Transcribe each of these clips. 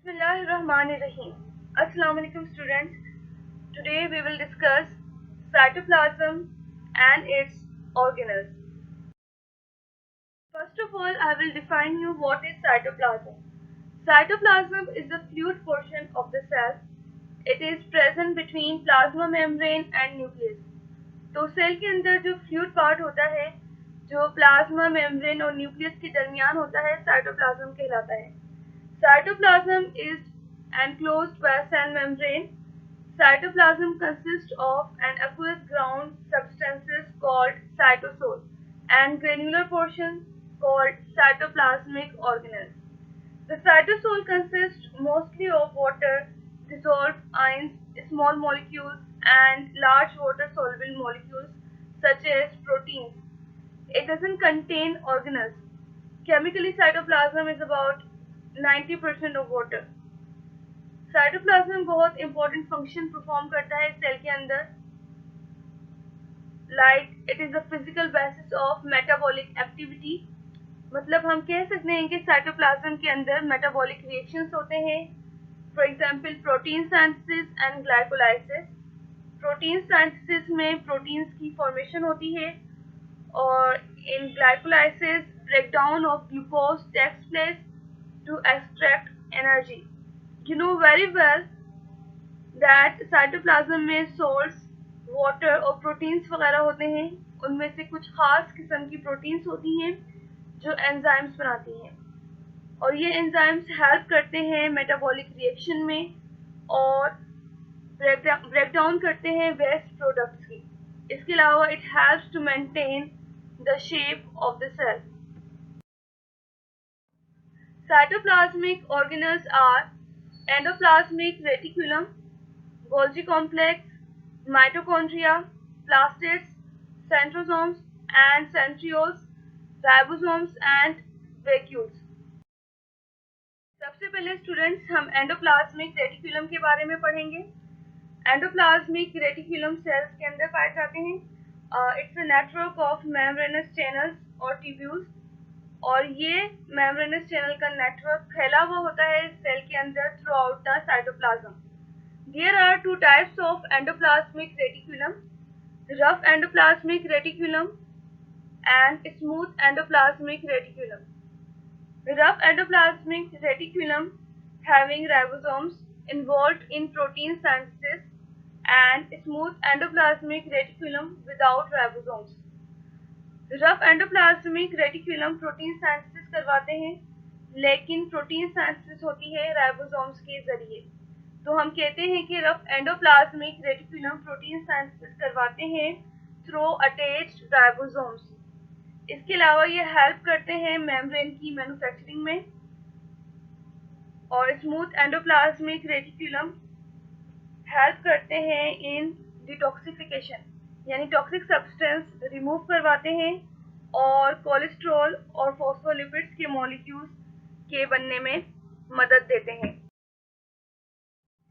Bismillahirrahmanirrahim. Assalamu alaikum students. Today we will discuss cytoplasm and its organelles. First of all, I will define you what is cytoplasm. Cytoplasm is the fluid portion of the cell. It is present between plasma membrane and nucleus. तो cell के अंदर जो fluid part होता है, जो plasma membrane और nucleus के दरमियान होता है, साइटोप्लाज्म कहलाता है. Cytoplasm is enclosed by a cell membrane. Cytoplasm consists of an aqueous ground substances called cytosol and granular portion called cytoplasmic organelles. The cytosol consists mostly of water, dissolved ions, small molecules, and large water-soluble molecules such as proteins. It doesn't contain organelles. Chemically, cytoplasm is about 90% of water. Cytoplasm बहुत important function perform करता है cell के अंदर. Like it is the physical basis of metabolic activity. मतलब हम कह सकते हैं कि साइटोप्लाज्म के अंदर मेटाबॉलिक रिएक्शंस होते हैं. For example protein synthesis and glycolysis. Protein synthesis में प्रोटीन्स की फॉर्मेशन होती है और in glycolysis breakdown of glucose takes place to extract energy. You know very well that cytoplasm में salts, water और proteins वगैरह होते हैं. उनमें से कुछ खास किस्म की प्रोटीन्स होती हैं जो एंजाइम्स बनाती हैं और ये एंजाइम्स हेल्प करते हैं मेटाबॉलिक रिएक्शन में और ब्रेकडाउन करते हैं वेस्ट प्रोडक्ट्स की. इसके अलावा it helps to maintain the shape of the cell. Cytoplasmic organelles are endoplasmic reticulum, Golgi complex, mitochondria, plastids, centrosomes and centrioles, ribosomes and vacuoles. सबसे पहले स्टूडेंट्स हम एंडोप्लाज्मिक रेटिकुलम के बारे में पढ़ेंगे. एंडोप्लाज्मिक रेटिकुलम सेल्स के अंदर पाए जाते हैं. It's a network of membranes channels और ट्यूब्यूल्स और ये मेम्ब्रेनस चैनल का नेटवर्क फैला हुआ होता है सेल के अंदर throughout the cytoplasm. There are two types of endoplasmic reticulum, rough endoplasmic reticulum and smooth endoplasmic reticulum. Rough endoplasmic reticulum having ribosomes involved in protein synthesis and smooth endoplasmic reticulum without ribosomes. Rough endoplasmic reticulum protein synthesis करवाते हैं लेकिन protein synthesis होती है ribosomes के जरिए. तो हम कहते हैं कि rough endoplasmic reticulum protein synthesis करवाते हैं थ्रू अटैच्ड राइबोसोम्स. इसके अलावा ये हेल्प करते हैं मेम्ब्रेन की मैन्युफैक्चरिंग में. और स्मूथ एंडोप्लाज्मिक रेटिकुलम हेल्प करते हैं इन डिटॉक्सिफिकेशन, यानी टॉक्सिक सब्सटेंस रिमूव करवाते हैं और कोलेस्ट्रॉल और फॉस्फोलिपिड्स के मॉलिक्यूल्स के बनने में मदद देते हैं.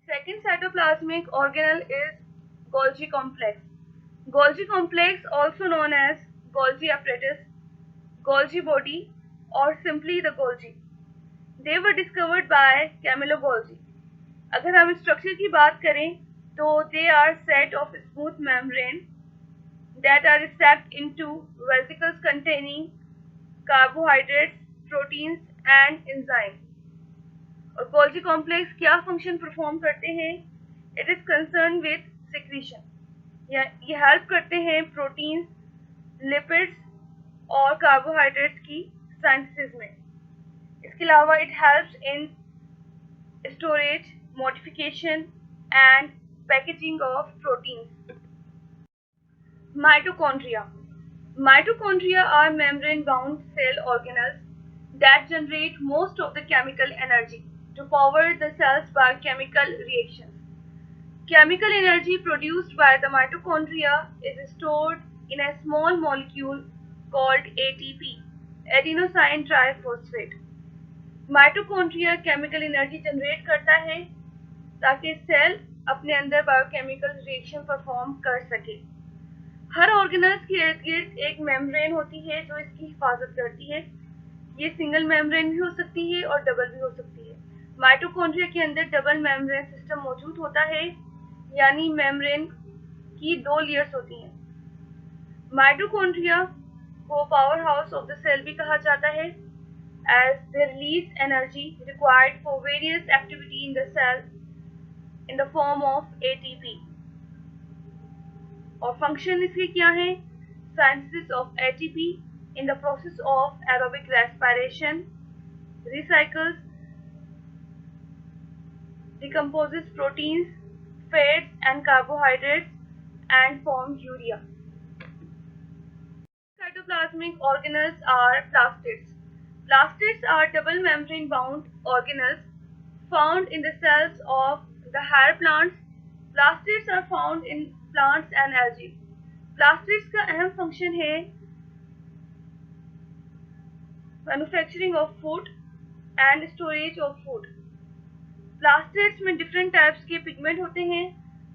Second cytoplasmic organelle is Golgi complex. Golgi complex also known as Golgi apparatus, Golgi body और simply the Golgi. They were discovered by Camillo Golgi. अगर हम स्ट्रक्चर की बात करें तो they are set of smooth membrane that are stacked into vesicles containing carbohydrates, proteins and enzymes. और Golgi complex क्या function perform करते हैं? It is concern with secretion. ये हेल्प करते हैं प्रोटीन्स, लिपिड्स और कार्बोहाइड्रेट्स की सिंथेसिस में. इसके अलावा it helps in storage, modification and packaging of proteins. Mitochondria. Mitochondria are membrane-bound cell organelles that generate most of the chemical energy to power the cell's biochemical reactions. Chemical energy produced by the mitochondria is stored in a small molecule called ATP, adenosine triphosphate. Mitochondria chemical energy generate करता है ताकि cell अपने अंदर biochemical reaction perform कर सके. हर organelles के इर्द गिर्द एक मेम्ब्रेन होती है जो इसकी हिफाजत करती है. ये सिंगल मेम्ब्रेन भी हो सकती है और डबल भी हो सकती है. माइटोकॉन्ड्रिया के अंदर डबल मेम्ब्रेन सिस्टम मौजूद होता है, यानी मेम्ब्रेन की 2 लेयर्स होती हैं। माइटोकॉन्ड्रिया को power house of the cell भी कहा जाता है, as they release energy required for various activity in the cell in the form of ATP. और फंक्शन इसके क्या है? Synthesis of ATP in the process of aerobic respiration, recycles, decomposes proteins, fats and carbohydrates and forms urea. Cytoplasmic organelles are plastids. Plastids are double membrane bound organelles found in the cells of the higher plants. Plastids are found in plants and algae. Plastids का अहम function है manufacturing of food and storage of food. Plastids में different types के pigment होते हैं।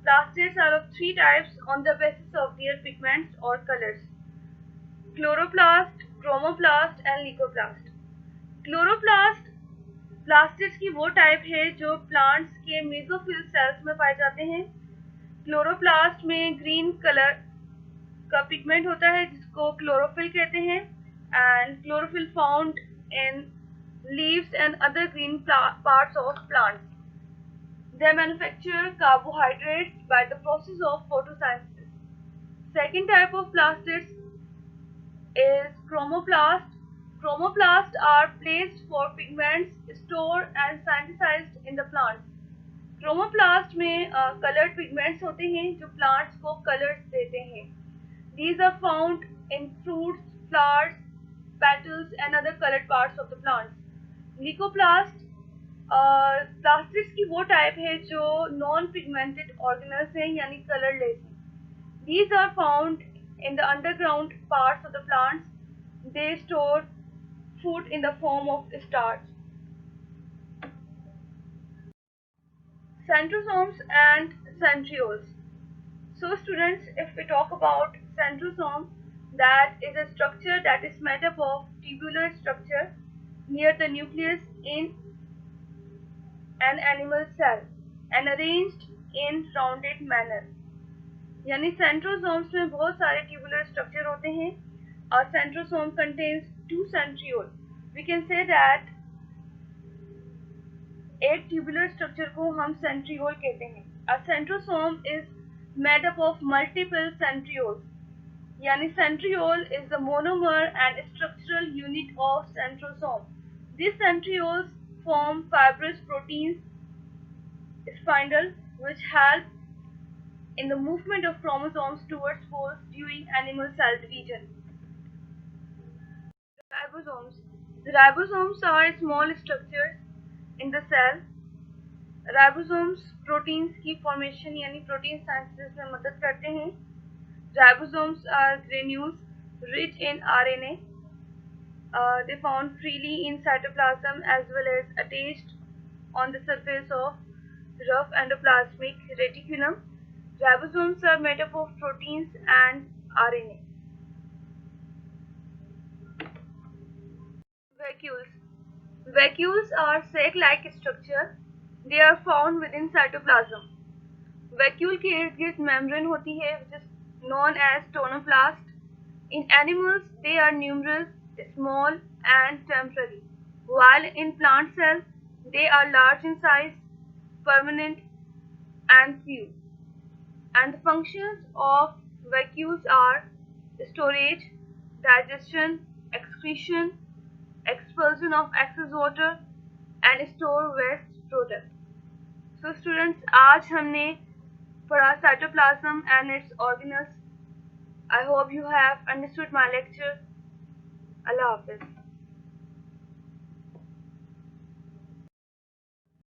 Plastids are of 3 types on the basis of their pigments और colours: chloroplast, chromoplast and leucoplast. Chloroplast plastids की वो टाइप है जो प्लांट्स के मेसोफिल सेल्स में पाए जाते हैं। क्लोरोप्लास्ट में ग्रीन कलर का पिगमेंट होता है जिसको क्लोरोफिल कहते हैं, and chlorophyll found in leaves and other green parts of plants. They manufacture carbohydrates by the process of photosynthesis. Second type of plastids is chromoplast. Chromoplasts are placed for pigments stored and synthesized in the plants. Chromoplast में colored pigments होते हैं जो plants को colors देते हैं. These are found in fruits, flowers, petals and other colored parts of the plants. Leucoplast plastids की वो type है जो नॉन पिगमेंटेड ऑर्गेनल्स हैं, यानी कलरलेस हैं। These are found in the underground parts of the plants. They store food in the form of starch. Centrosomes and centrioles. So students, if we talk about centrosome, that is a structure that is made up of tubular structure near the nucleus in an animal cell and arranged in rounded manner. यानी centrosomes में बहुत सारे tubular structure होते हैं और centrosome contains 2 centriole. We can say that एक tubular structure को हम सेंट्रियोल कहते हैं. Uh centrosome is made up of multiple centrioles, यानी centriole is the monomer and structural unit of centrosome. These centrioles form fibrous proteins, spindle, which help in the movement of chromosomes towards poles during animal cell division. Ribosomes. The ribosomes are small structures in the cell. Ribosomes proteins की formation यानी protein synthesis में मदद करते हैं. Ribosomes are granules rich in RNA. They found freely in cytoplasm as well as attached on the surface of rough endoplasmic reticulum. Ribosomes are made up of proteins and RNA. Vacuoles. Vacuoles are sac-like structure. They are found within cytoplasm. Vacuole के इर्द गिर्द membrane होती है which is known as tonoplast. In animals, they are numerous, small and temporary, while in plant cells they are large in size, permanent and few. And the functions of vacuoles are storage, digestion, excretion, expulsion of excess water and store waste product. So students, आज हमने पढ़ा cytoplasm and its organelles. I hope you have understood my lecture. Allah Hafiz.